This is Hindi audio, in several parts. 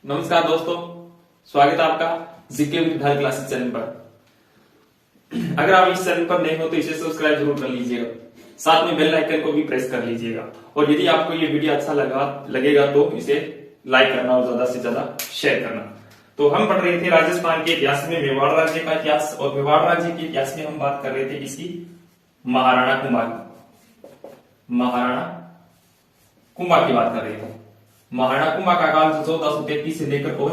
नमस्कार दोस्तों, स्वागत है आपका GK with her classes channel पर। अगर आप इस चैनल पर नए हो तो इसे सब्सक्राइब जरूर कर लीजिएगा, साथ में बेल आइकन को भी प्रेस कर लीजिएगा और यदि आपको ये वीडियो अच्छा लगेगा तो इसे लाइक करना और ज्यादा से ज्यादा शेयर करना। तो हम पढ़ रहे थे राजस्थान के इतिहास में मेवाड़ राज्य का इतिहास, और मेवाड़ राज्य के इतिहास में हम बात कर रहे थे किसकी? महाराणा कुंभा की। महाराणा कुंभा की बात कर रहे थे। महाराणा कुंभा का काल 1433 से लेकर और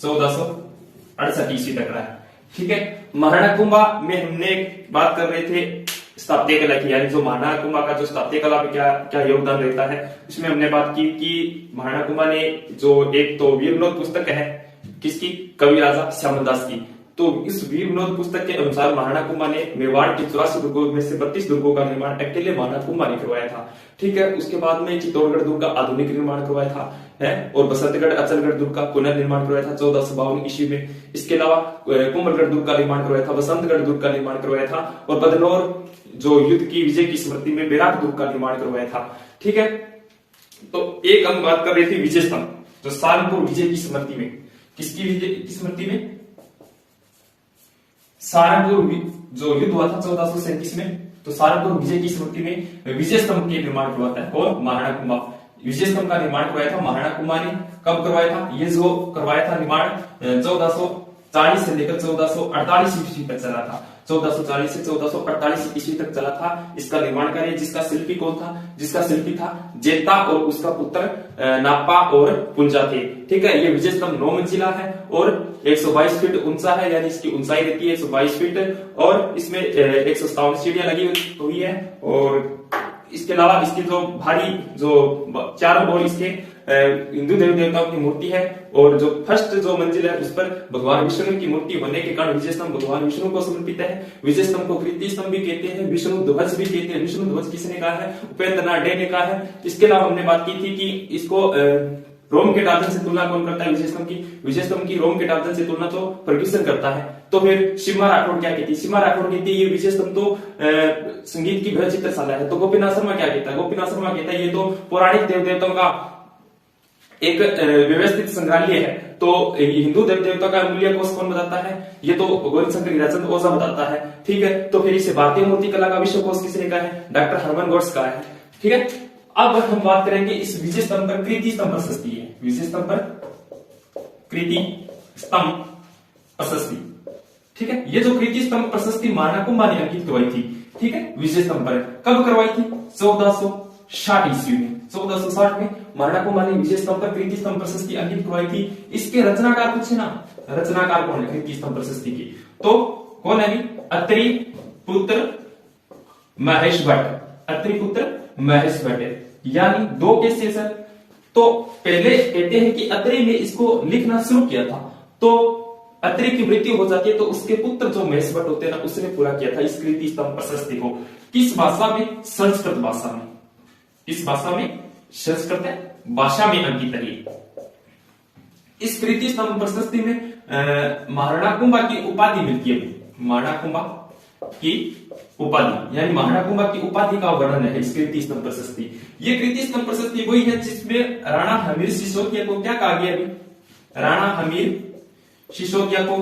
1468 ईस्वी तक रहा है। ठीक है, महाराणा कुंभा में हमने बात कर रहे थे स्थापत्य कला की, यानी जो महाराणा कुंभा का जो स्थापत्य कला में क्या क्या योगदान रहता है, उसमें हमने बात की कि महाराणा कुंभा ने जो एक तो वीर विनोद पुस्तक है किसकी? कवि राजा श्यामलदास की। तो इस वीर विनोद पुस्तक के अनुसार महाराणा कुंभा ने मेवाड़ के 84 दुर्गों में से 32 दुर्गों का निर्माण अकेले महाराणा कुंभा ने करवाया था। ठीक है, उसके बाद में चित्तौड़गढ़ दुर्ग का आधुनिक निर्माण करवाया था है, और बसंतगढ़ अचलगढ़ दुर्ग का पुनर्निर्माण करवाया था 1452 ईस्वी में। इसके अलावा कुंभलगढ़ दुर्ग का निर्माण करवाया था, बसंतगढ़ दुर्ग का निर्माण करवाया था, और बदनौर जो युद्ध की विजय की स्मृति में बैराग दुर्ग का निर्माण करवाया था। ठीक है, तो एक हम बात कर रहे थे विजय स्तंभ, जो सहारनपुर विजय की स्मृति में, किसकी विजय की स्मृति में? सहारनपुर जो युद्ध हुआ था 1437 में, तो सहारनपुर विजय की स्मृति में विजय स्तंभ के निर्माण करवाता है और महाराणा कुंभा। विजय स्तंभ का निर्माण करवाया था महाराणा कुंभा ने। कब करवाया था? ये जो करवाया था निर्माण 1440 से लेकर 1448 ईस्वी तक चला था। 1440 से 1448 ईस्वी तक चला था इसका निर्माण कार्य, जिसका शिल्पी कौन था? जिसका शिल्पी था जेता और उसका पुत्र नापा और पुंजा थे। ठीक है, ये विजय स्तंभ 9 मंजिला है और 122 फीट ऊंचा है, यानी इसकी ऊंचाई रहती है 122 फीट, और इसमें 157 सीढ़ियां लगी हुई है। और इसके अलावा इसकी जो भारी जो चारों ओर इसके हिंदू देवी देवताओं की मूर्ति है, और जो फर्स्ट जो मंजिल है उस पर भगवान विष्णु की मूर्ति होने के कारण विजय स्तंभ भगवान विष्णु को समर्पित है। विजय स्तंभ को कीर्ति स्तंभ भी कहते हैं, विष्णु ध्वज भी कहते हैं। विष्णु ध्वज किसने कहा है? उपेंद्र नाथ डे ने कहा है। इसके अलावा हमने बात की थी कि इसको रोम के टार्जन से तुलना कौन करता है? विजय स्तंभ की। विजय स्तंभ की रोम के टार्जन से तुलना तो फर्ग्यूसन करता है। तो फिर सीमा राठौड़ क्या कहती है? सीमा राठौड़ कहती है ये विजय स्तंभ तो संगीत की बृहद चित्रशाला है। तो गोपीनाथ शर्मा क्या कहता है? गोपीनाथ शर्मा कहता है ये तो पौराणिक देव देवताओं का एक व्यवस्थित संग्रहालय है। तो हिंदू देव देवता का मूल्य कोष कौन बताता है? ये तो गोविंद शंकर हीराचंद ओझा बताता है। ठीक है, तो फिर इसे भारतीय मूर्ति कला का विश्व कोष किसने कहा है? डॉक्टर हरमन गोट्स का है। ठीक है, अब हम बात करेंगे इस विजय स्तंभ पर कृति स्तंभ प्रशस्ति है। विजय स्तंभ पर कृति स्तंभ प्रशस्ति। ठीक है, ये जो कृति स्तंभ प्रशस्ति महाराणा कुंभा ने अंकित करवाई थी। ठीक है, विजय स्तंभ पर कब करवाई थी? 1460 ईस्वी में। 1460 में महाराणा कुंभा ने विजय स्तंभ पर कृति स्तंभ प्रशस्ति अंकित करवाई थी। इसके रचनाकार पूछे ना, रचनाकार कौन है कृति स्तंभ प्रशस्ति की? तो कौन है? अत्रि पुत्र महेश भट्ट। अत्रि पुत्र महेश भट्ट, यानी 2 कैसे सर? तो पहले कहते हैं कि अत्रि ने इसको लिखना शुरू किया था, तो अत्रि की मृत्यु हो जाती है, तो उसके पुत्र जो महेश भट्ट होते हैं ना, उसने पूरा किया था इस कृति स्तंभ प्रशस्ति को। किस भाषा में? संस्कृत भाषा में। इस भाषा में संस्कृत भाषा में अंकित है। इस कृति स्तंभ प्रशस्ति में महाराणा कुंभा की उपाधि मिलती है। महाराणा कुंभा की उपाधि, यानी महाराणा कुंभा की उपाधि का वर्णन है इस कृति स्तंभ प्रशस्ति। ये कृति स्तंभ प्रशस्ति वही है जिसमें राणा हमीर सिसोदिया को क्या कहा गया? अभी राणा हमीर सिसोदिया को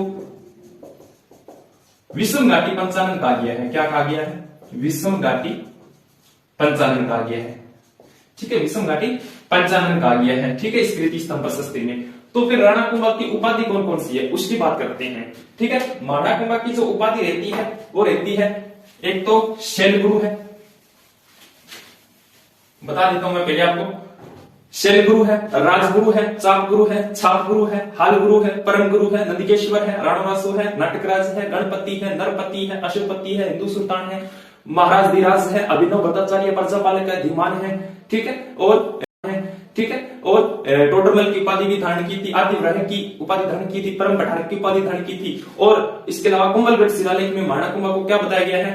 विषम घाटी पंचानन कहा गया है। क्या कहा गया है? विषम घाटी पंचानन कहा गया है। ठीक है, विषम घाटी पंचानन कहा गया है। ठीक है, इस कृति स्तंभ प्रशस्ति में। तो फिर राणा कुंभा की उपाधि कौन कौन सी है उसकी बात करते हैं। ठीक है, महाराणा कुंभा की जो उपाधि रहती है वो रहती है, एक तो शैल गुरु है, बता देता हूं मैं पहले आपको। शैल गुरु है, राजगुरु है, चाप गुरु है, छाप गुरु है, हाल गुरु है, परम गुरु है, नंदिकेश्वर है, राणवासु है, नाटकराज है, गणपति है, नरपति है, अशुपति है, हिंदू सुल्तान है, महाराज धीराज है, अभिनव भट्टाचार्य प्रजापालक है, धीमान है। ठीक है, और ठीक है, और टोडरमल की उपाधि भी धारण की थी, आदि ग्रह की उपाधि धारण की थी, परम पठारक की उपाधि धारण की थी। और इसके अलावा कुंभलगढ़ शिलालेख में महाराणा कुंभा को क्या बताया गया है?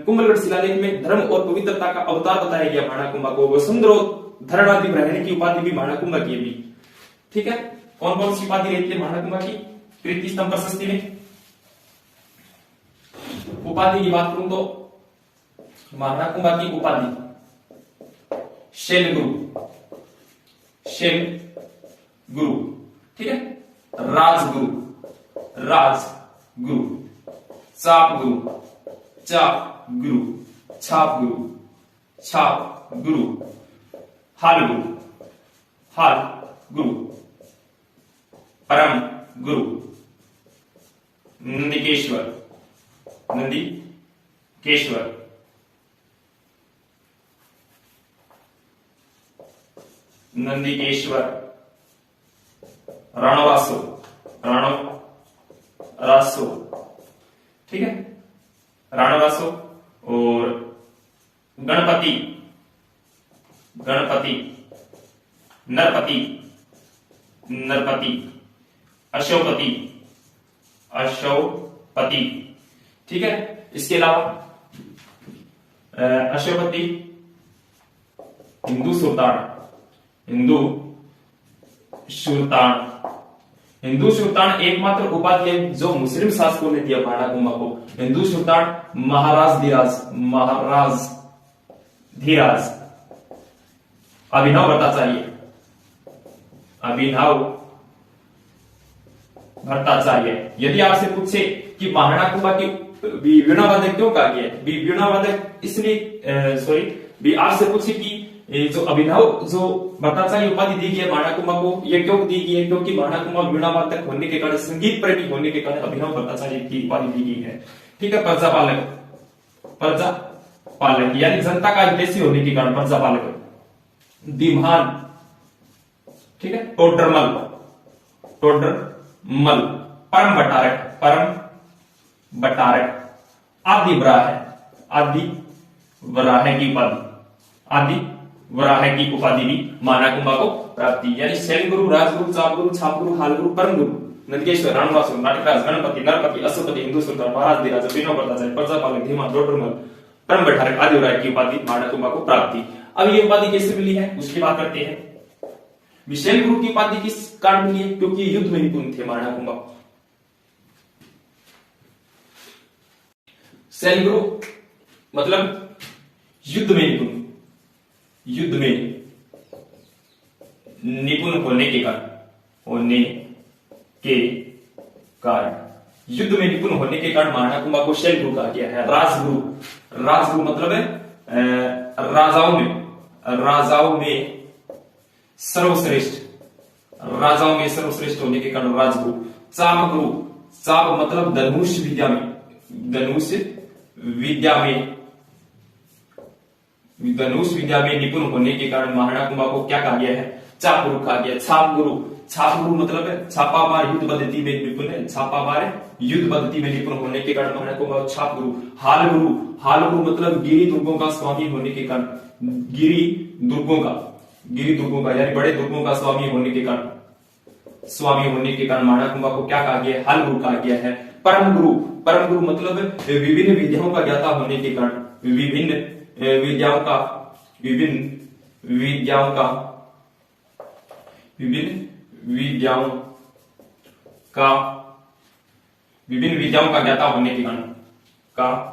कुंभलगढ़ शिलालेख में धर्म और पवित्रता का अवतार बताया गया महाराणा कुंभा को। वसुंधरो धरणादि ग्रहण की उपाधि भी महाराणा कुंभा की भी। ठीक है, कौन कौन सी उपाधि रहती है महाराणा कुंभा की कृति स्तंभ प्रशस्ति में? उपाधि की बात करूं तो महाराणा कुंभा की उपाधि शैल गुरु, शैल गुरु। ठीक है। राजगुरु, राजगुरु, चापगुरु, चापगुरु, छापगुरु, छापगुरु, हालगुरु, हालगुरु, परम गुरु, नंदिकेश्वर, नंदिकेश्वर, नंदिकेश्वर, रणवासो, रणवासो, ठीक है, रणवासो। और गणपति, गणपति, नरपति, नरपति, अशोपति, अशोपति, ठीक है। इसके अलावा अशोपति हिंदू सुल्तान, हिंदू सुल्तान, हिंदू सुल्तान एकमात्र उपाधि है जो मुस्लिम शासकों ने दिया महाराणा कुंभा को। हिंदू सुल्तान महाराज धीराज, महाराज धीराज, अभिनव भट्टाचार्य, अभिनव भट्टाचार्य। यदि आपसे पूछे कि महाराणा कुंभा की वीणा वादक क्यों कहा गया है, वीणा वादक इसलिए सॉरी आपसे पूछे कि जो अभिनव जो भट्टाचार्य उपाधि दी गई है महाराणा कुंभा को, ये क्यों दी गई है, क्योंकि महाराणा कुंभा वीणा वादक होने के कारण, संगीत प्रेमी होने के कारण अभिनव भट्टाचार्य की उपाधि दी गई है। ठीक है। प्रजापालक, प्रजापालक यानी जनता का हितैषी होने के कारण प्रजापालक। दीवान, ठीक है। टोडरमल, टोडरमल, परम बटारक, परम बटारक, आदि वराह, आदि वराह की उपाधि, आदि वराह की उपाधि भी महाराणा कुंभा को प्राप्ति। यानी शैलगुरु, राजगुरु, चापगुरु, छापगुरु, हालगुरु, परम गुरु, नंदिकेश्वर, रणवासु, नाटकराज, गणपति, नरपति, अशोपति, हिंदू सुल्तान, महाराज धीराज, अभिनव भट्टाचार्य, प्रजापालक, धीमान, टोडरमल, परम बटारक, आदि वराह की उपाधि महाराणा कुंभा को प्राप्ति। अब ये उपाधि कैसे मिली है उसकी बात करते हैं। शैलगुरु की उपाधि किस कारण मिली है, क्योंकि युद्ध में निपुण थे महाराणा कुंभा। शैलगुरु मतलब युद्ध में निपुण, युद्ध में निपुण होने के कारण, होने के कारण, युद्ध में निपुण होने के कारण महाराणा कुंभा को शैलगुरु कहा गया है। राजगुरु, राजगुरु मतलब है राजाओं में, राजाओं में सर्वश्रेष्ठ, राजाओं में सर्वश्रेष्ठ होने के कारण राजगुरु। चापगुरु, चाप मतलब धनुष विद्या में, धनुष विद्या में, धनुष विद्या में निपुण होने के कारण महाराणा कुंभा को क्या कहा गया है, चापगुरु कहा गया। छापगुरु, छापगुरु मतलब है छापामार युद्ध पद्धति में निपुण है, छापामार युद्ध पद्धति में निपुण होने के कारण महाराणा कुंभा छापगुरु। हालगुरु, हालगुरु मतलब गिरी दुर्गों का स्वामी होने के कारण, गिरी दुर्गों का, गिरी दुर्गों का यानी बड़े दुर्गों का स्वामी होने के कारण, स्वामी होने के कारण महाराणा कुंभा को क्या कहा गया है, हालगुरु कहा गया है। परम गुरु, परम गुरु मतलब विभिन्न विद्याओं का ज्ञाता होने के कारण, विभिन्न विद्याओं का, विभिन्न विद्याओं का, विभिन्न विद्याओं का, विभिन्न विद्याओं का ज्ञाता होने के कारण, का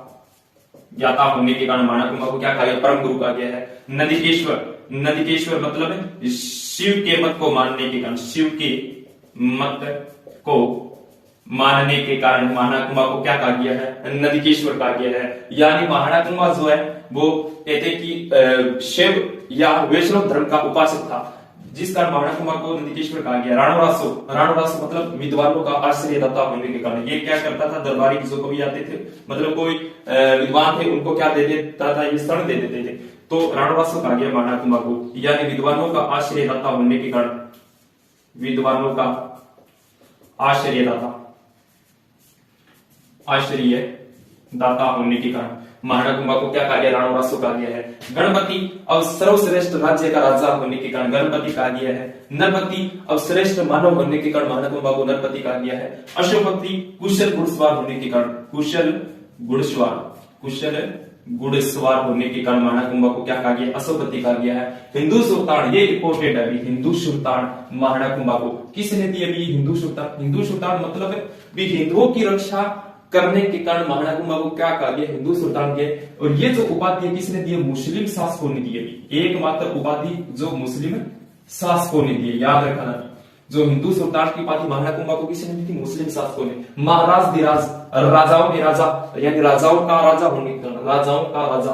ज्ञाता होने के कारण महाराणा कुंभा को क्या कहा गया, परम गुरु कहा गया है। नंदिकेश्वर, नंदिकेश्वर मतलब शिव के मत को मानने के कारण, शिव के मत को मानने के कारण महाराणा कुंभा को क्या कहा गया है, नंदिकेश्वर कहा गया है। यानी महाराणा कुंभा जो है वो कहते कि शिव या वैष्णव धर्म का उपासक था, जिस कारण महाराणा कुंभा को नंदिकेश्वर कहा गया। राणोरासो, राणोरासो मतलब विद्वानों का आश्रयदाता होने के कारण, ये क्या करता था, दरबारी जो कवि आते थे, मतलब कोई विद्वान थे उनको क्या दे देता था, ये शरण दे देते थे, तो राणोरासो कहा गया महाराणा कुंभा को। यानी विद्वानों का आश्रयदाता होने के कारण, विद्वानों का आश्रयदाता, आश्रय दाता होने के कारण महाराणा कुंभा को क्या कहा गया, राणोरासो कहा गया है। गणपति अब सर्वश्रेष्ठ राज्य का राजा होने के कारण गणपति कहा गया है। नरपति अब श्रेष्ठ मानव होने के कारण महाराणा कुंभा को नरपति कहा गया है। अशोपति कुशल घुड़सवार होने के कारण, कुशल घुड़सवार, कुशल घुड़सवार होने के कारण महाराणा कुंभा को क्या कहा गया, अशोपति कहा गया है। हिंदू सुल्तान, ये इंपोर्टेंट है अभी, हिंदू सुल्तान महाराणा कुंभा को किसने दी अभी, हिंदू सुल्तान। हिंदू सुल्तान मतलब भी हिंदुओं की रक्षा करने के कारण महाराणा कुंभा को क्या कहा गया, हिंदू सुल्तान के। और ये जो उपाधि है किसने दी है, मुस्लिम शासकों ने दी है, एकमात्र उपाधि जो मुस्लिम शासकों ने दी है, याद रखना। जो हिंदू स्वराष्ट्र की उपाधि महाराणा कुंभा को किसने दी थी? मुस्लिम शासकों ने। महाराज धीराज, राजाओं में राजा, यानी राजाओं का राजा होने के कारण, राजाओं का राजा,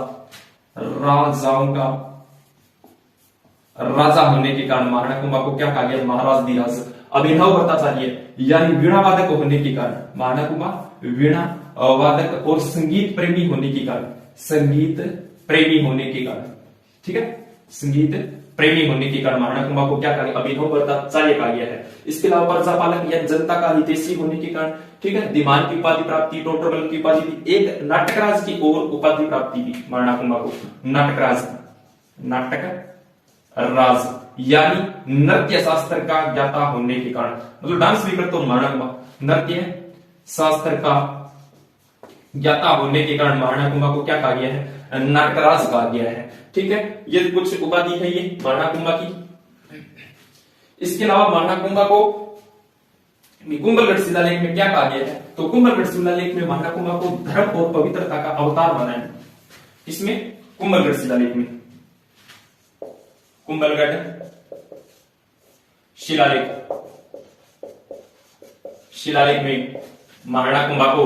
राजाओं का राजा होने के कारण महाराणा कुंभा को क्या कहा गया? महाराज धीराज। अभिनव भट्टाचार्य यानी वीणा वादक होने के कारण महाराणा कुंभा वीणा वादक और संगीत प्रेमी होने के कारण, संगीत प्रेमी होने के कारण, ठीक है, संगीत प्रेमी होने के कारण महाराणा कुंभा को क्या कहा गया? अभिनव भट्टाचार्य कहा गया है। इसके अलावा प्रजापालक या जनता का हितैषी होने के कारण, ठीक है, दीवान की उपाधि प्राप्ति, टोटरबल की उपाधि दी, एक नाटकराज की और उपाधि प्राप्ति दी महाराणा कुंभा को, नाटकराज, नाटक राज यानी नृत्य शास्त्र का ज्ञाता होने के कारण, मतलब डांस भी करता हूं महाराणा कुंभा, नृत्य शास्त्र का ज्ञाता होने के कारण महाराणा कुंभा को क्या कहा गया है? नाटकराज कहा गया है। ठीक है, ये कुछ उपाधि है ये महाराणा कुंभा की। इसके अलावा महाराणा कुंभा को कुंभलगढ़ शिलालेख में क्या कहा गया है? तो कुंभलगढ़ शिलालेख में महाराणा कुंभा को धर्म और पवित्रता का अवतार माना है। इसमें कुंभलगढ़ शिलालेख में, कुंभलगढ़ शिलालेख, शिलालेख में महाराणा कुंभा को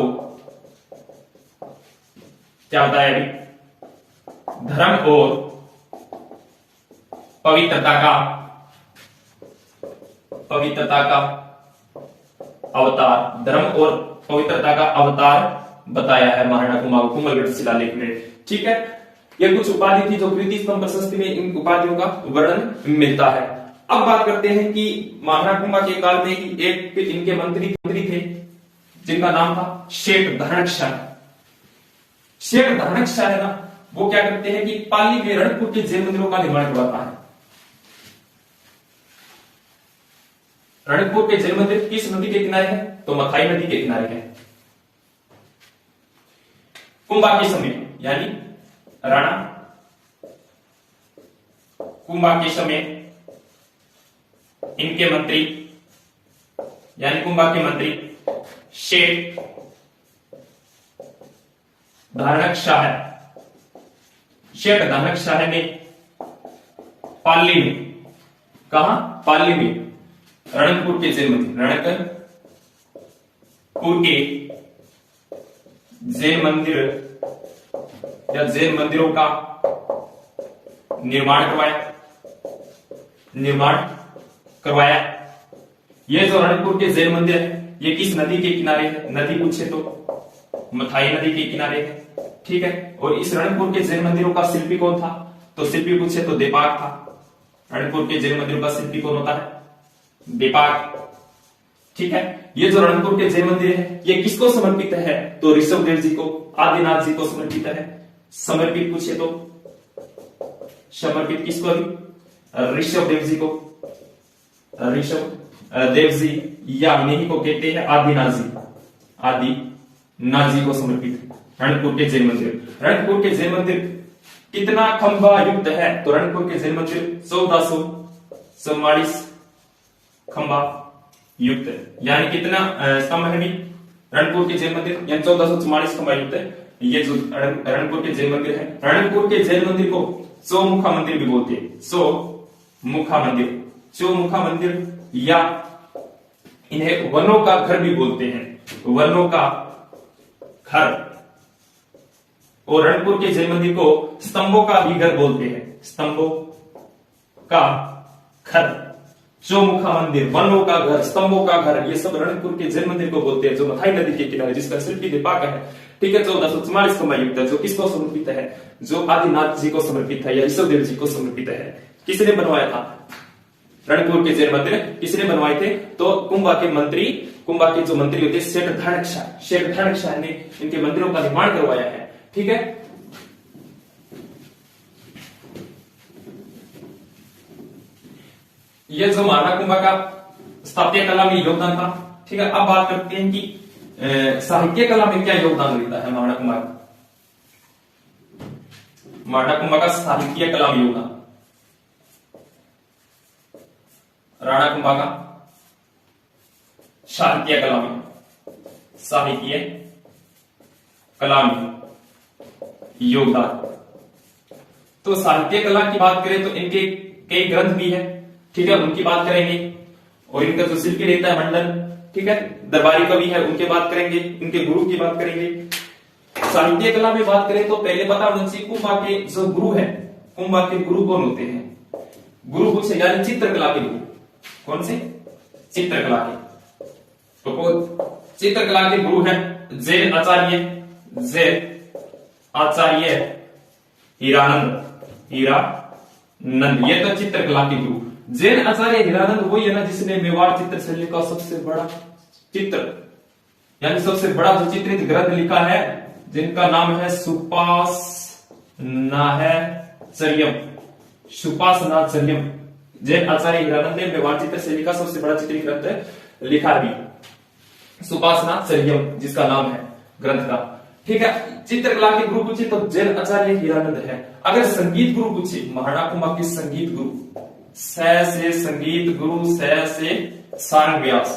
क्या बताया अभी? धर्म और पवित्रता का, पवित्रता का अवतार, धर्म और पवित्रता का अवतार बताया है महाराणा कुंभा को कुंभलगढ़ शिलालेख में। ठीक है, यह कुछ उपाधि थी जो कृति स्तंभ प्रशस्ति में इन उपाधियों का वर्णन मिलता है। अब बात करते हैं कि महाराणा कुंभा के काल में ही एक इनके मंत्री थे जिनका नाम था शेठ धरणकशाह। शेठ धरणकशाह है ना, वो क्या करते हैं कि पाली में रणकपुर के जैन मंदिरों का निर्माण करवाता है। रणकपुर के जैन मंदिर किस नदी के किनारे है? तो मथाई नदी के किनारे है। कुंभा के समय यानी राणा कुंभा के समय इनके मंत्री यानी कुंभा के मंत्री शेठ धरणकशाह, शेठ धरणकशाह ने पाली में, कहा? पाली में रणकपुर के जैन मंदिर, रणकपुर के जैन मंदिर या जैन मंदिरों का निर्माण करवाया। ये जो रणकपुर के जैन मंदिर है ये किस नदी के किनारे है? नदी पूछे तो मथाई नदी के किनारे है। ठीक है, और इस रणकपुर के जैन मंदिरों का शिल्पी कौन था? तो शिल्पी पूछे तो देपाक था। रणकपुर के जैन मंदिरों का शिल्पी कौन होता है? देपाक। ठीक है, ये जो रणकपुर के जैन मंदिर है ये किसको समर्पित है? तो ऋषभ देव जी को, आदिनाथ जी को समर्पित है। समर्पित पूछे तो समर्पित किसको? ऋषभ देव जी को, ऋषभ देव जी या इन्हीं को कहते हैं आदिनाथ जी, आदिनाथ जी को समर्पित रणकपुर के जैन मंदिर। रणकपुर के जैन मंदिर कितना खंभा युक्त है? तो रणकपुर के जैन मंदिर 1444 खंभा युक्त है। यानी कितना स्तंभ है? रणकपुर के जैन मंदिर यानी 1444 खंभा युक्त है। ये जो रणकपुर के जैन मंदिर है, रणकपुर के जैन मंदिर को चौमुखा मंदिर भी बोलते हैं। चौमुखा मंदिर, चौमुखा मंदिर या इन्हें वनों का घर भी बोलते हैं, वनों का घर। और रणकपुर के जैन मंदिर को स्तंभों का भी घर बोलते हैं, स्तंभों का घर। चौमुखा मंदिर, वनों का घर, स्तंभों का घर, ये सब रणकपुर के जैन मंदिर को बोलते हैं, जो मथाई नदी के किनारे, जिसका शिल्पी देपाक है। ठीक है, 1444 खंभा युक्त है, जो किसको समर्पित है? जो आदिनाथ जी को समर्पित है या ऋषभ देव जी को समर्पित है। किसने बनवाया था रणकपुर के जैन मंदिर? किसने बनवाए थे? तो कुंभा के मंत्री, कुंभा के जो मंत्री होते शेठ धरणकशाह, शेठ धरणकशाह ने इनके मंदिरों का निर्माण करवाया है। ठीक है, ये जो महाराणा कुंभा का स्थापत्य कला में योगदान था। ठीक है, अब बात करते हैं कि साहित्य कला में क्या योगदान देता है महाराणा कुंभा का? महाराणा कुंभा का साहित्य कला में योगदान, राणा कुंभा का साहित्य कला में, साहित्य कला में योगदान। तो साहित्य कला की बात करें तो इनके कई ग्रंथ भी है। ठीक है, उनकी बात करेंगे। और इनका जो शिल्पी रहता है मंडन, ठीक है। दरबारी कवि है उनके बात करेंगे, उनके गुरु की बात करेंगे। साहित्य कला में बात करें तो पहले पता होना चाहिए कुंभा के जो गुरु है, कुंभा के गुरु कौन होते हैं? गुरु पूछे यानी चित्रकला के गुरु। कौन से? चित्रकला के। तो चित्रकला के गुरु है जैन आचार्य, जैन आचार्य हीरानंद, हीरानंद, ये तो चित्रकला के गुरु। जैन आचार्य हीरानंद वही है ना जिसने मेवाड़ चित्रशैली का सबसे बड़ा चित्र यानी सबसे बड़ा जो चित्रित ग्रंथ लिखा है, जिनका नाम है सुपासनाचर्यम, सुपासनाचर्यम। जैन आचार्य हीरानंद ने मेवाड़ चित्रशैली का सबसे बड़ा चित्रित ग्रंथ लिखा भी, सुपासनाचर्यम जिसका नाम है ग्रंथ का, ठीक है। चित्रकला के गुरु पूछे तो जैन आचार्य हीरानंद है। अगर संगीत गुरु पूछे, महाराणा कुंभा के संगीत गुरु, स से संगीत गुरु, स से सारंग व्यास,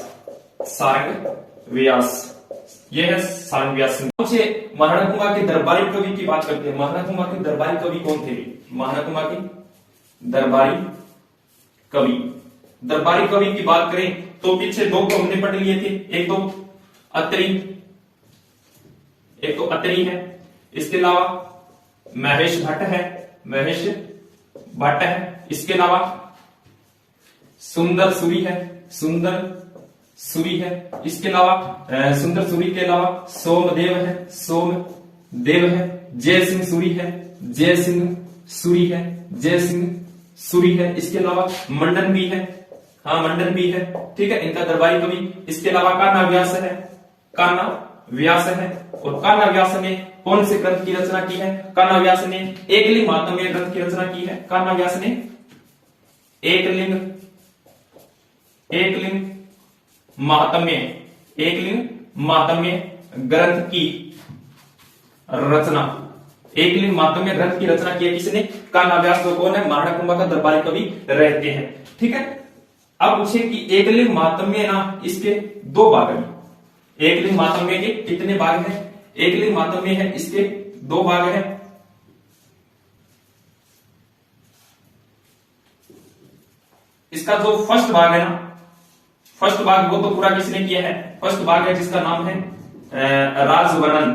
सारंग व्यास, ये है सारंग व्यास। पूछे महाराणा कुंभा के दरबारी कवि की बात करते हैं। महाराणा कुंभा के दरबारी कवि कौन थे? महाराणा कुंभा के दरबारी कवि, दरबारी कवि की बात करें तो पीछे दो को हमने पढ़ लिए थे, एक तो अत्रि, एक तो अत्रि है, इसके अलावा महेश भट्ट है, महेश भट्ट है, इसके अलावा सुंदर सूरी है, सुंदर सूरी है, इसके अलावा सुंदर सूरी के अलावा सोमदेव है, सोमदेव है, जय सिंह सूरी है, जय सिंह सूरी है, जय सिंह सूरी है, इसके अलावा मंडन भी है, हाँ मंडन भी है, ठीक है, इनका दरबारी कवि। इसके अलावा कान्हा व्यास है, कान्हा व्यास है, और कान्हा व्यास ने कौन से ग्रंथ की रचना की है? कान्हा व्यास ने एकलिंग महात्म्य ग्रंथ की रचना की है। कान्हा व्यास ने एकलिंग महात्म्य, एकलिंग महात्म्य ग्रंथ की रचना, एकलिंग महात्म्य ग्रंथ की रचना की है किसने? कान्हा व्यास। जो कौन है? महाराणा कुंभा का दरबारी कवि रहते हैं, ठीक है। अब पूछे कि एकलिंग महात्म्य ना इसके दो भाग हैं। एकलिंग महात्म्य के कितने भाग हैं? एकलिंग महात्म्य है इसके दो भाग हैं। इसका जो फर्स्ट भाग है ना, फर्स्ट भाग वो तो पूरा किसने किया है? फर्स्ट भाग है जिसका नाम है राजवर्णन,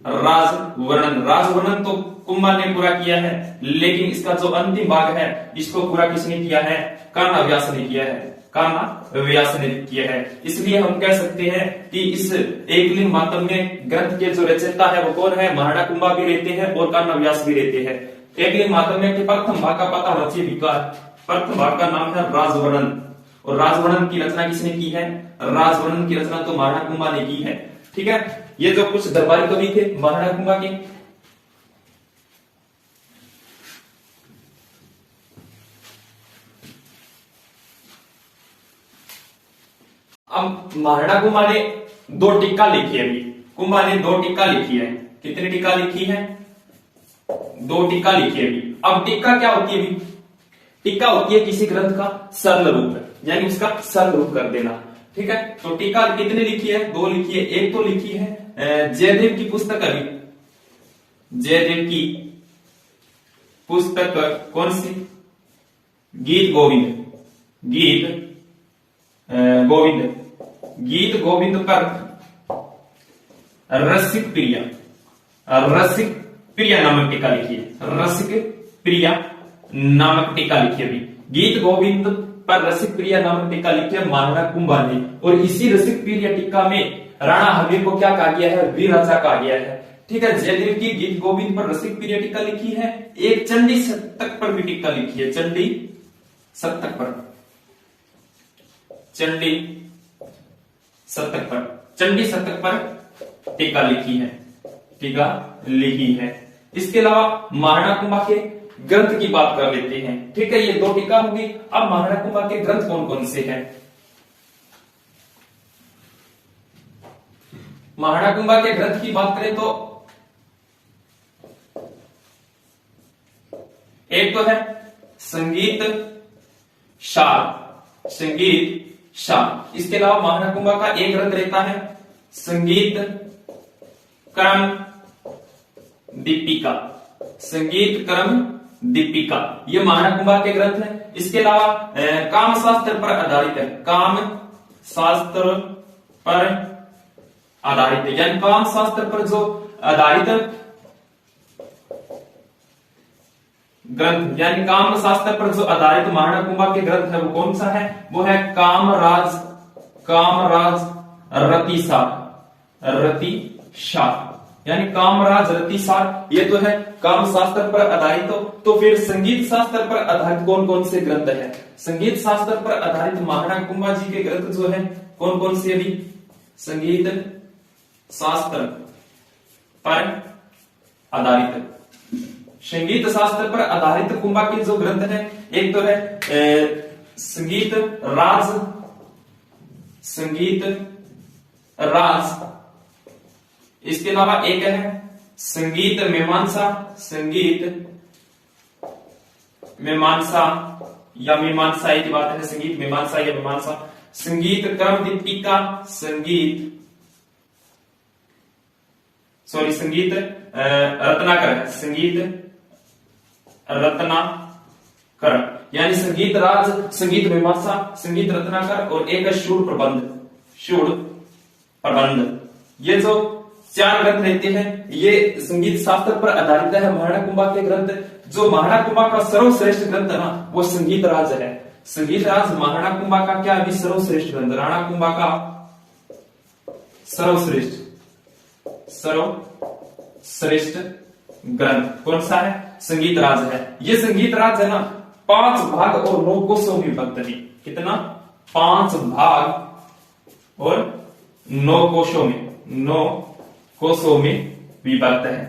राजवर्णन, राजवर्णन तो कुंभा ने पूरा किया है, लेकिन इसका जो अंतिम भाग है इसको पूरा किसने किया है? कान्हा व्यास ने किया है, कान्हा व्यास ने किया है। इसलिए हम कह सकते हैं कि इस एकलिंग महात्म्य ग्रंथ के जो रचयिता है वो कौन है? महाराणा कुंभा भी रहते हैं और कान्हा व्यास भी रहते हैं। एकलिंग महात्म्य के प्रथम भाग का पता होना चाहिए, प्रथम भाग का नाम है राजवर्णन, और राजवर्णन की रचना किसने की है? राजवर्णन की रचना तो महाराणा कुंभा ने की है, ठीक है। ये जो कुछ दरबारी कवि थे महाराणा कुंभा के। अब महाराणा कुंभा ने दो टीका लिखी है, अभी कुंभा ने दो टीका लिखी है। कितनी टीका लिखी है? दो टीका लिखी है अभी। अब टीका क्या होती है? अभी टीका होती है किसी ग्रंथ का सरल रूप, यानी उसका सरल रूप कर देना, ठीक है। तो टीका कितने लिखी है? दो लिखी है। एक तो लिखी है जयदेव की पुस्तक, अभी जयदेव की पुस्तक कौन सी? गीत गोविंद, गीत गोविंद, गीत गोविंद पर रसिक प्रिया, रसिक प्रिया नामक टीका लिखी है, रसिक प्रिया नामक टीका लिखी है। अभी गीत गोविंद पर रसिक प्रिया नामक टीका लिखी है महाराणा कुंभा ने, और इसी रसिक प्रिया टीका में राणा हमीर को क्या कहा गया है? वीर राजा कहा गया है, ठीक है। जयदेव की गीत गोविंद पर रसिक प्रिया टीका लिखी है। एक चंडी शतक पर भी टीका लिखी है, चंडी शतक पर, चंडी शतक पर, चंडी शतक पर टीका लिखी है, टीका लिखी है। इसके अलावा महाराणा कुंभा के ग्रंथ की बात कर लेते हैं, ठीक है। ये दो टीका होंगी। अब महाराणा कुंभा के ग्रंथ कौन कौन से हैं? महाराणा कुंभा के ग्रंथ की बात करें तो एक तो है संगीत शाल, संगीत शाल। इसके अलावा महाराणा कुंभा का एक ग्रंथ रहता है संगीत क्रम दीपिका, संगीत क्रम दीपिका। ये महाराणा कुंभा के ग्रंथ है। इसके अलावा काम शास्त्र पर आधारित है, काम शास्त्र पर आधारित है, यानी काम शास्त्र पर जो आधारित ग्रंथ, यानी काम शास्त्र पर जो आधारित महाराणा कुंभा के ग्रंथ है वो कौन सा है, वो है कामराज रतिसार, यानी कामराज रतिसार, ये तो है काम शास्त्र पर आधारित। तो फिर संगीत शास्त्र पर आधारित कौन कौन से ग्रंथ है, संगीत शास्त्र पर आधारित महाराणा कुंभा जी के ग्रंथ जो है कौन कौन से, यदि संगीत शास्त्र पर आधारित, संगीत शास्त्र पर आधारित कुंभा के जो ग्रंथ है, एक तो है संगीत राज, इसके अलावा एक है संगीत मीमांसा या मीमांसा, एक बात है संगीत मीमांसा या मीमांसा, संगीत क्रम दीपिका, संगीत रत्नाकर, यानी संगीत राज, संगीत मीमांसा, संगीत रत्नाकर, और एक है शूर प्रबंध। ये जो चार ग्रंथ रहते हैं ये संगीत शास्त्र पर आधारित है महाराणा कुंभा के ग्रंथ। जो महाराणा कुंभा का सर्वश्रेष्ठ ग्रंथ है ना वो संगीत राज है। संगीत राज महाराणा कुंभा का क्या है, सर्वश्रेष्ठ ग्रंथ, राणा कुंभा का सर्वश्रेष्ठ ग्रंथ कौन सा है, संगीत राज है। ये संगीत राज है ना 5 भाग और 9 कोशों में विभक्त है। कितना, 5 भाग और 9 कोशों में विभक्त है।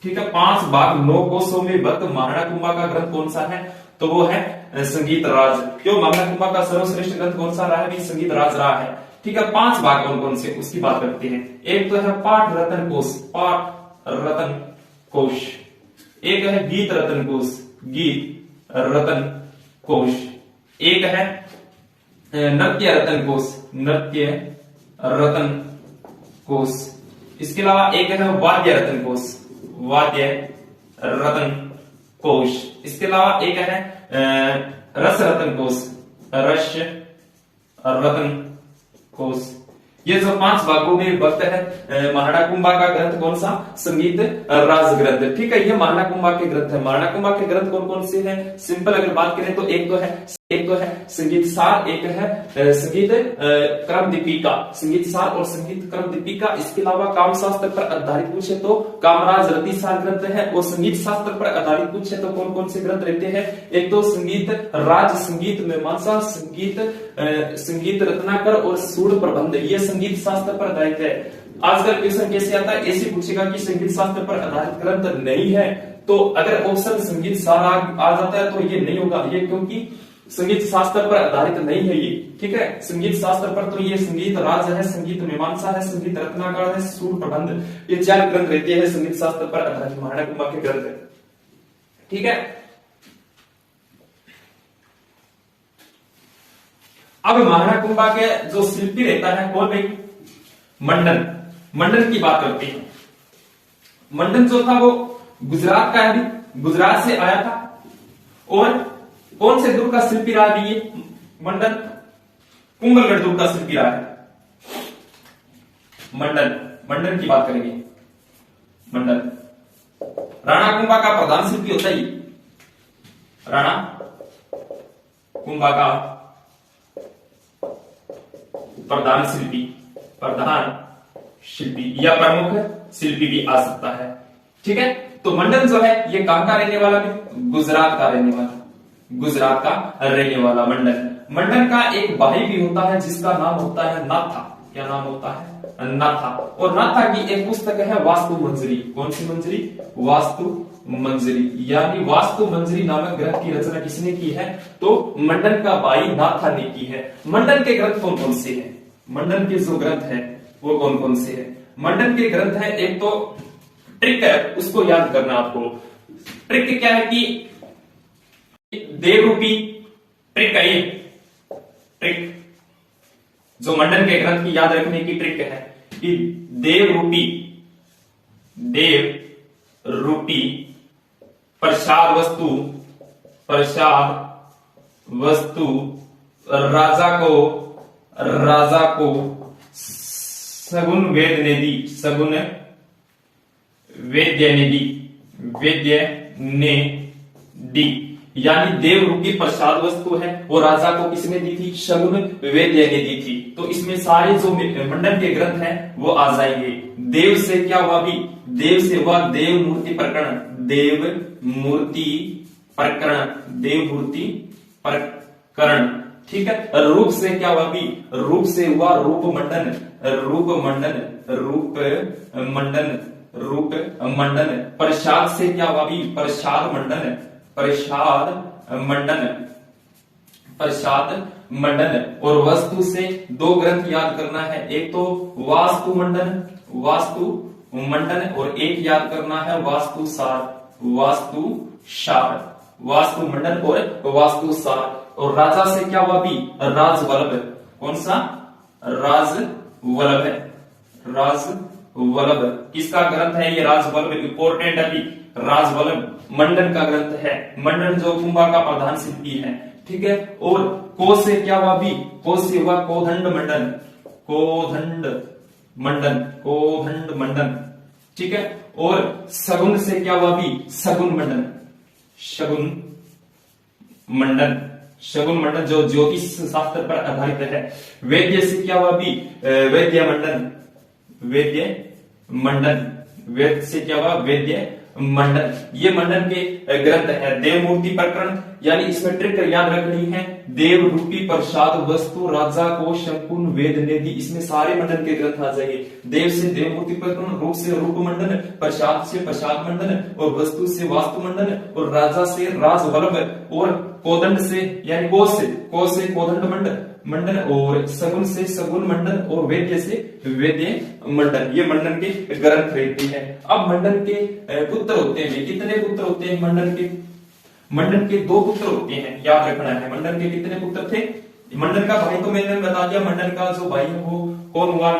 ठीक है, 5 भाग 9 कोशों में विभक्त महाराणा कुंभा का ग्रंथ कौन सा है, तो वो है संगीत राज। क्यों, महाराणा कुंभा का सर्वश्रेष्ठ ग्रंथ कौन सा रहा है, संगीत राज रहा है। ठीक है, 5 भाग कौन कौन से उसकी बात करते हैं। एक तो है पाठ रतन कोश, एक है गीत रतन कोश, एक है नृत्य रतन कोश, इसके अलावा एक है वाद्य रतन कोश, इसके अलावा एक है रस रतन कोश। ये जो 5 भागों में विभक्त है महाराणा कुंभा का ग्रंथ कौन सा, संगीत राज ग्रंथ। ठीक है, ये महाराणा कुंभा के ग्रंथ है। महाराणा कुंभा के ग्रंथ कौन कौन से हैं, सिंपल अगर बात करें तो एक तो है संगीत सार, एक है संगीत क्रम दीपिका, संगीत सार और संगीत क्रम दीपिका। इसके अलावा काम शास्त्र पर आधारित पूछे तो कामराज रतिसार ग्रंथ है, और संगीत शास्त्र पर आधारित पूछे तो कौन कौन से ग्रंथ रहते हैं, एक तो संगीत राज, संगीत मीमांसा, संगीत रत्नाकर और सूर प्रबंध। ये संगीत शास्त्र पर आधारित है। आजकल क्वेश्चन कैसे आता है, ऐसे पूछेगा कि संगीत शास्त्र पर आधारित ग्रंथ नहीं है, तो अगर ऑप्शन संगीत सार आ जाता है तो ये नहीं होगा, ये क्योंकि संगीत शास्त्र पर आधारित नहीं है ये। ठीक है, संगीत शास्त्र पर तो ये संगीत राज है, संगीत मीमांसा है, संगीत रत्नाकर है, सूर प्रबंध, ये 4 ग्रंथ रहते हैं संगीत शास्त्र पर आधारित महाराणा कुंभा के ग्रंथ। ठीक है, अब महाराणा कुंभा के जो शिल्पी रहता है कौन भाई, मंडन की बात करते हैं। मंडन जो था वो गुजरात का है, गुजरात से आया था, और कौन से दुर्ग का शिल्पी रहा है ये मंडन, कुंभलगढ़ दुर्ग का शिल्पी रहा है मंडन की बात करेंगे। मंडन राणा कुंभा का प्रधान शिल्पी होता है, राणा कुंभा का प्रधान शिल्पी या प्रमुख शिल्पी भी आ सकता है। ठीक है, तो मंडन जो है ये कहां का रहने वाला है, गुजरात का रहने वाला मंडन का एक भाई भी होता है जिसका नाम होता है नाथा। क्या नाम होता है, नाथा। और नाथा की एक पुस्तक है वास्तु मंजरी। कौन सी मंजरी, वास्तु मंजरी, यानी वास्तु मंजरी नामक ग्रंथ की रचना किसने की है, तो मंडन का भाई नाथा ने की है। मंडन के ग्रंथ कौन कौन से हैं, मंडन के जो ग्रंथ हैं वो कौन कौन से हैं। मंडन के ग्रंथ है, एक तो ट्रिक है, उसको याद करना आपको। ट्रिक क्या है कि देवरूपी ट्रिक है, ये ट्रिक जो मंडन के ग्रंथ की याद रखने की ट्रिक है कि देव रूपी प्रसाद वस्तु राजा को सगुन वेद्य ने दी। यानी देव रूपी प्रसाद वस्तु है वो राजा को किसने दी थी? शगुन वेद्य ने दी थी। तो इसमें सारे जो मंडन के ग्रंथ हैं वो आ जाएंगे। देव से क्या हुआ? भी देव से हुआ देव मूर्ति प्रकरण, ठीक है। रूप से क्या हुआ? भी रूप से हुआ रूप मंडन। प्रसाद से क्या हुआ? भी प्रसाद मंडन। और वस्तु से दो ग्रंथ याद करना है, एक तो वास्तु मंडन और एक याद करना है वास्तु मंडन और वास्तु सार। और राजा से क्या हुआ? भी राजवल्लभ। कौन सा? राजवल्लभ है। राजवल्लभ किसका ग्रंथ है? ये राजवल्लभ इंपोर्टेंट अभी। राजवल्लभ मंडन का ग्रंथ है। मंडन जो कुंभा का प्रधान शिल्पी है, ठीक है। और को से क्या हुआ? भी को से हुआ कोदंड मंडन, ठीक है। और सगुन से क्या हुआ? भी सगुन मंडन जो ज्योतिष शास्त्र पर आधारित है। वैद्य से क्या हुआ? भी वैद्य वेद से क्या हुआ? वैद्य मंडन। ये मंडन के ग्रंथ है। देव मूर्ति प्रकरण, यानी इसमें ट्रिक याद रखनी है। देव रूपी प्रसाद वस्तु राजा को शंकुन वेद ने दी। इसमें सारे मंडन के ग्रंथ आ जाएंगे। देव से देव मूर्ति प्रकरण, रूप से रूप मंडन, प्रसाद से प्रसाद मंडन और वस्तु से वास्तु मंडन और राजा से राजवल्लभ और कोदंड से यानी को से कोदंड मंडन और सगुन से सगुन मंडन और वैद्य से वैद्य मंडन। ये मंडन के ग्रंथ रहते हैं। अब मंडन के पुत्र होते हैं। कितने पुत्र होते हैं मंडन के? मंडन के दो पुत्र होते हैं, याद रखना है। मंडन के कितने पुत्र थे? मंडन का भाई तो मैंने बता दिया। मंडन का जो भाई है वो कौन हुआ?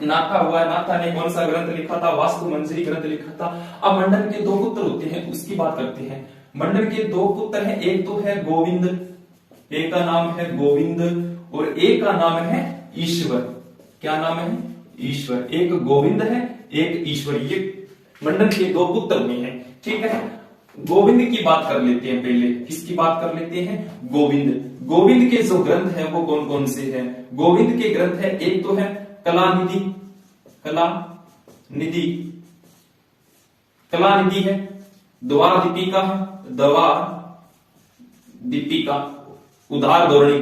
नाथा हुआ। नाथा ने कौन सा ग्रंथ लिखा था? वास्तु मंजरी ग्रंथ लिखा था। अब मंडन के दो पुत्र होते हैं, उसकी बात करते हैं। मंडन के दो पुत्र हैं, एक तो है गोविंद, एक का नाम है गोविंद और एक का नाम है ईश्वर। क्या नाम है? ईश्वर। एक गोविंद है, एक ईश्वर। ये मंडन के दो पुत्र हुए हैं, ठीक है। गोविंद की बात कर लेते हैं पहले। किसकी बात कर लेते हैं? गोविंद के जो ग्रंथ है वो कौन कौन से हैं? गोविंद के ग्रंथ है, एक तो है कलानिधि है, द्वार दीपिका, उदार धोरणी,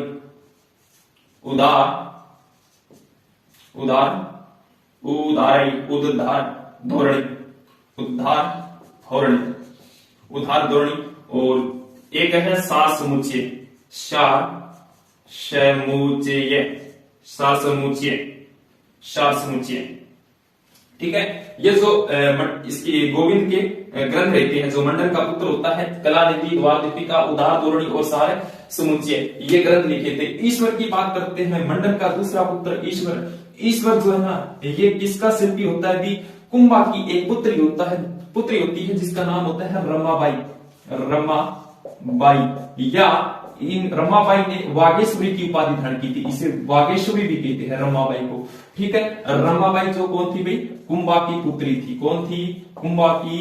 उदार धोरणी और एक है सार समुच्चय, ठीक है। ये जो इसकी गोविंद के ग्रंथ रहते हैं, जो मंडन का पुत्र होता है, कलानिधि, द्वार दीपिका, उदार धोरणी और सार समुच्चय, ये ग्रंथ लिखे थे। ईश्वर की बात करते हैं। मंडन का दूसरा पुत्र ईश्वर जो है ना, ये किसका शिल्पी होता है? भी कुंभा की एक पुत्री होती है जिसका नाम होता है रमाबाई। या इन रमाबाई ने वागेश्वरी की उपाधि धारण की थी। इसे वागेश्वरी भी कहते हैं रमाबाई को, ठीक है। रमाबाई जो कौन थी भाई? कुंभा की पुत्री थी। कौन थी? कुंभा की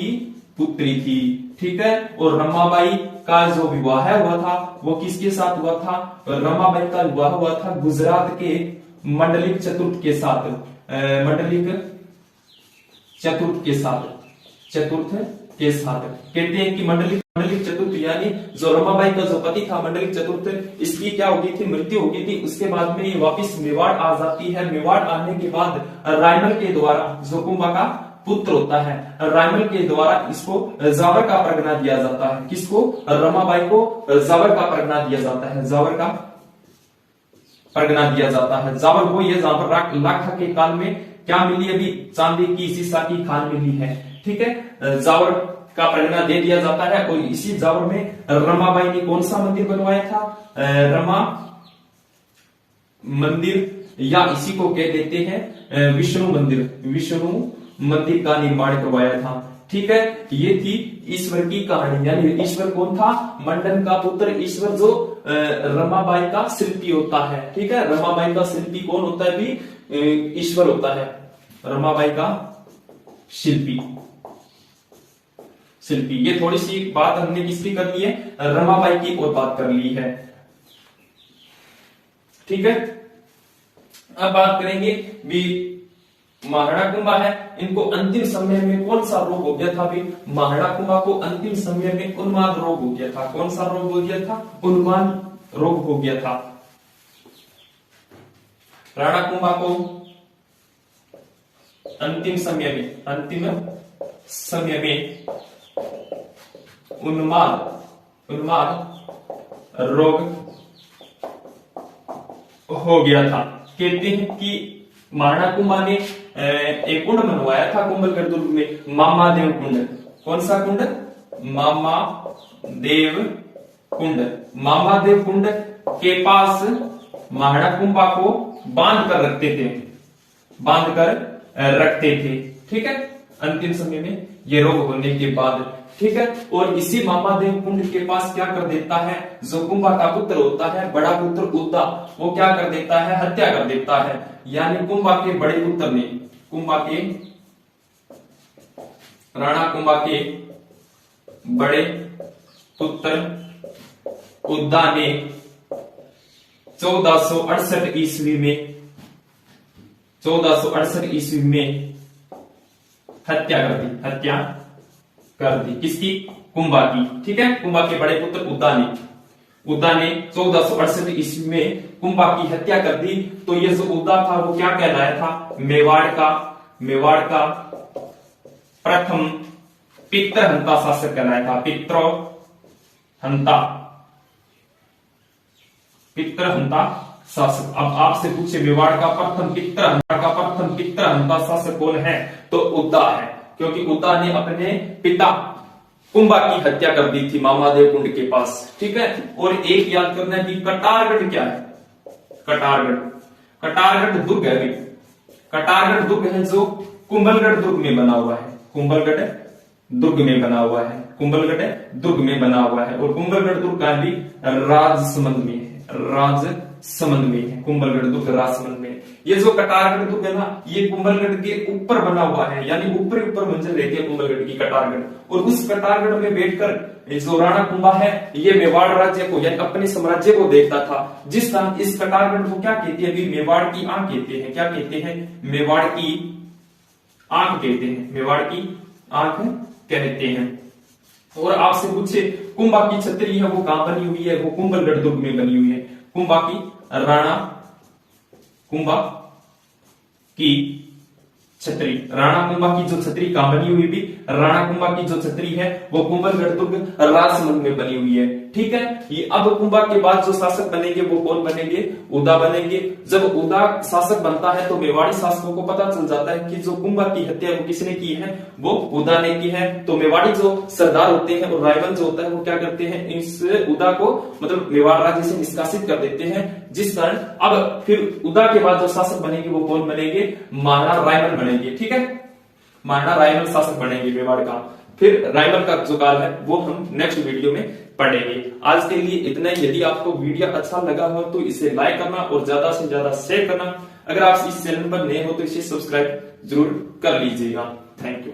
पुत्री थी, ठीक है। और रमाबाई का जो विवाह हुआ था वो किसके साथ हुआ था? रमाबाई का विवाह हुआ था गुजरात के मंडलिक चतुर्थ के साथ। कहते हैं कि मंडलिक चतुर्थ, यानी जो रमाबाई का जो पति था मंडलिक चतुर्थ, इसकी क्या हो गई थी? मृत्यु हो गई थी। उसके बाद में ये वापिस मेवाड़ आ जाती है। मेवाड़ आने के बाद रायमल के द्वारा, जो कुंभा का पुत्र होता है, रायमल के द्वारा इसको जावर का परगना दिया जाता है। किसको? रमाबाई को जावर का परगना दिया जाता है। जावर का परगना दिया जाता है। जावर वो ये जहां पर लाखा के काल में क्या मिली? अभी चांदी की शीशा की खान मिली है, ठीक है। जावर का परगना दे दिया जाता है। और इसी जावर में रमाबाई ने कौन सा मंदिर बनवाया था? रमा मंदिर, या इसी को कह देते हैं विष्णु मंदिर का निर्माण करवाया था, ठीक है, ये थी ईश्वर की कहानी। यानी ईश्वर कौन था? मंडन का पुत्र ईश्वर, जो रमाबाई का शिल्पी होता है। ठीक है, रमाबाई का शिल्पी कौन होता है? भी ईश्वर होता है, रमाबाई का शिल्पी। ये थोड़ी सी बात हमने किसकी कर ली है? रमाबाई की और बात कर ली है। ठीक है, अब बात करेंगे भी महाराणा कुंभा है, इनको अंतिम समय में कौन सा रोग हो गया था? भी महाराणा कुंभा को अंतिम समय में उन्माद रोग हो गया था। कौन सा रोग हो गया था? उन्माद रोग हो गया था। राणा कुंभा को अंतिम समय में उन्माद रोग हो गया था। कहते हैं कि महाराणा कुंभा ने एक कुंड बनवाया था कुंभलगढ़ दुर्ग में, मामादेव कुंड। कौन सा कुंड? मामादेव कुंड। मामादेव कुंड के पास महाराणा कुंभा को बांध कर रखते थे। ठीक है, अंतिम समय में ये रोग होने के बाद। ठीक है, और इसी मामादेव कुंड के पास क्या कर देता है? जो कुंभा का पुत्र होता है, बड़ा पुत्र उद्दा, वो क्या कर देता है? हत्या कर देता है। यानी कुंभा के बड़े पुत्र ने, राणा कुंभा के बड़े पुत्र उद्दा ने 1468 ईस्वी में हत्या कर दी। किसकी? कुंभा की। ठीक है, कुंभा के बड़े पुत्र उद्दा ने 1468 ईस्वी में कुंभा की हत्या कर दी। तो ये जो उद्दा था वो क्या कहलाया था? मेवाड़ का प्रथम पितृहंता शासक कहलाया था। पितृहंता शासक। अब आपसे पूछे मेवाड़ का प्रथम पितृहंता शासक कौन है? तो उद्दा है, क्योंकि उद्दा ने अपने पिता कुंभा की हत्या कर दी थी मामादेव कुंड के पास। ठीक है, और एक याद करना है कि कटारगढ़ क्या है? कटारगढ़ दुर्ग है। कटारगढ़ दुर्ग है जो कुंभलगढ़ दुर्ग में बना हुआ है। कुंभलगढ़ दुर्ग में बना हुआ है। और कुंभलगढ़ दुर्ग का भी राजसमंद में है। कुंभलगढ़ दुर्ग राजसमंद में। ये जो कटारगढ़ दुर्ग है ना, ये कुंभलगढ़ के ऊपर बना हुआ है, यानी ऊपर मंजिल रहती है कुंभलगढ़ की, कटारगढ़। और उस कटारगढ़ में बैठकर जो राणा कुंभा है, ये मेवाड़ राज्य को यानी अपने साम्राज्य को देखता था। जिस तरह इस कटारगढ़ को क्या कहते हैं? मेवाड़ की आंख कहते हैं। क्या कहते हैं? मेवाड़ की आंख कहते हैं। और आपसे पूछे कुंभा की छतरी है वो कहां बनी हुई है? वो कुंभलगढ़ दुर्ग में बनी हुई है। राणा कुंभा की जो छतरी कहां बनी हुई भी? राणा कुंभा की जो छतरी है वो कुंभलगढ़ दुर्ग राजसमंद में बनी हुई है। ठीक है, ये अब कुंभा के बाद जो शासक बनेंगे वो कौन बनेंगे? उद्दा बनेंगे। जब उद्दा शासक बनता है तो मेवाड़ी शासकों को पता चल जाता है कि जो कुंभा की हत्या वो किसने की है? वो उद्दा ने की है। तो मेवाड़ी जो सरदार होते हैं और रायबल जो होता है वो क्या करते हैं? इस उद्दा को मतलब मेवाड़ राज्य से निष्कासित कर देते हैं। जिस कारण अब फिर उद्दा के बाद जो शासक बनेंगे वो कौन बनेंगे? महाराणा रायमल बनेंगे। ठीक है, महाराणा रायमल शासक बनेंगे मेवाड़ का। फिर रायमल का जो काल है वो हम नेक्स्ट वीडियो में पढ़ेंगे। आज के लिए इतना ही। यदि आपको वीडियो अच्छा लगा हो तो इसे लाइक करना और ज्यादा से ज्यादा शेयर करना। अगर आप इस चैनल पर नए हो तो इसे सब्सक्राइब जरूर कर लीजिएगा। Thank you.